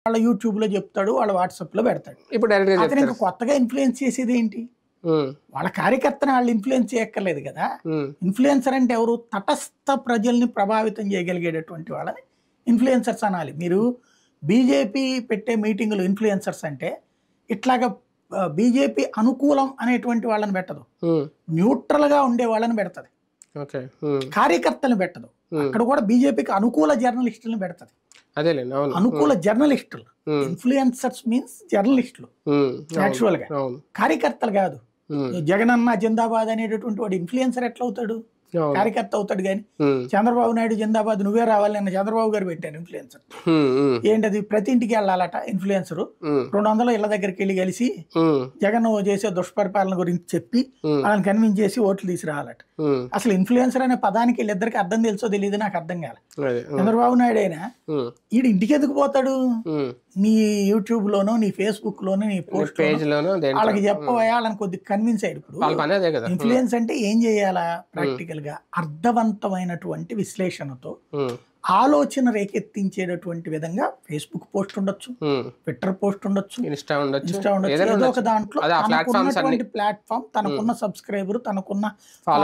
వాళ్ళ యూట్యూబ్లో చెప్తాడు, వాళ్ళ వాట్సాప్లో పెడతాడు. ఇప్పుడు డైరెక్ట్‌గా అతను ఇంకా చెప్తారు. కొత్తగా ఇన్ఫ్లుయెన్స్ చేసేది ఏంటి? హ్మ్. వాళ్ళ కార్యకర్తను వాళ్ళు ఇన్ఫ్లుయెన్స్ చేయక్కర్లేదు కదా. హ్మ్. ఇన్ఫ్లుయెన్సర్ అంటే ఎవరు? తటస్థ ప్రజల్ని ప్రభావితం చేయగలిగేటటువంటి వాళ్ళని ఇన్ఫ్లుయెన్సర్స్ అనాలి. మీరు బీజేపీ పెట్టే మీటింగులు ఇన్ఫ్లుయెన్సర్స్ అంటే ఇట్లాగా బీజేపీ అనుకూలం అనేటువంటి వాళ్ళని పెట్టదు, హ్మ్. న్యూట్రల్గా ఉండే వాళ్ళని పెడతది, ఓకే. హ్మ్. కార్యకర్తలను పెట్టదు. అక్కడ కూడా బీజేపీకి అనుకూల జర్నలిస్టులను పెడతది. అదేలేండి. అవును. అనుకూల జర్నలిస్టులు, ఇన్ఫ్లుయెన్సర్స్ మీన్స్ జర్నలిస్టులు యాక్చువల్ గా, అవును. కార్యకర్తలు కాదు. జగనన్న జిందాబాద్ అనేటటువంటి వాడు ఇన్ఫ్లుయెన్సర్ ఎట్లా అవుతాడు? అవును. కార్యకర్త అవుతాడు. కానీ హ్మ్. చంద్రబాబు నాయుడు జిందాబాద్ నువ్వే రావాలి నిన్న చంద్రబాబు గారు పెట్టారు ఇన్ఫ్లుయెన్సర్. ఏంటది? ప్రతి ఇంటికి వెళ్ళాలట ఇన్ఫ్లుయెన్సర్. 200 ఇళ్ల దగ్గరికి వెళ్ళి కలిసి జగన్ చేసే దుష్పరిపాలన గురించి చెప్పి వాళ్ళని కన్విన్స్ చేసి ఓట్లు తీసుకురావాలట. అసలు ఇన్ఫ్లుయెన్సర్ అనే పదానికి వీళ్ళిద్దరికి అర్థం తెలుసో తెలియదు, నాకు అర్థం కాలే. చంద్రబాబు నాయుడు అయినా ఈడు ఇంటికి ఎందుకు పోతాడు? నీ యూట్యూబ్ లోనో నీ ఫేస్బుక్ లోనో నీ పోస్ట్ వాళ్ళకి చెప్పబోయా, వాళ్ళని కొద్దిగా కన్విన్స్ అయ్యాడు. ఇప్పుడు ఇన్ఫ్లుయెన్స్ అంటే ఏం చేయాలా? ప్రాక్టికల్ గా అర్థవంతమైనటువంటి విశ్లేషణతో ఆలోచన రేకెత్తించేటటువంటి విధంగా ఫేస్బుక్ పోస్ట్ ఉండొచ్చు, ట్విట్టర్ పోస్ట్ ఉండొచ్చు, ఇన్స్టా ఉండొచ్చు. ఏదో ఒక దాంట్లో తనకున్నటువంటి ప్లాట్ఫామ్, తనకున్న సబ్స్క్రైబర్, తనకున్న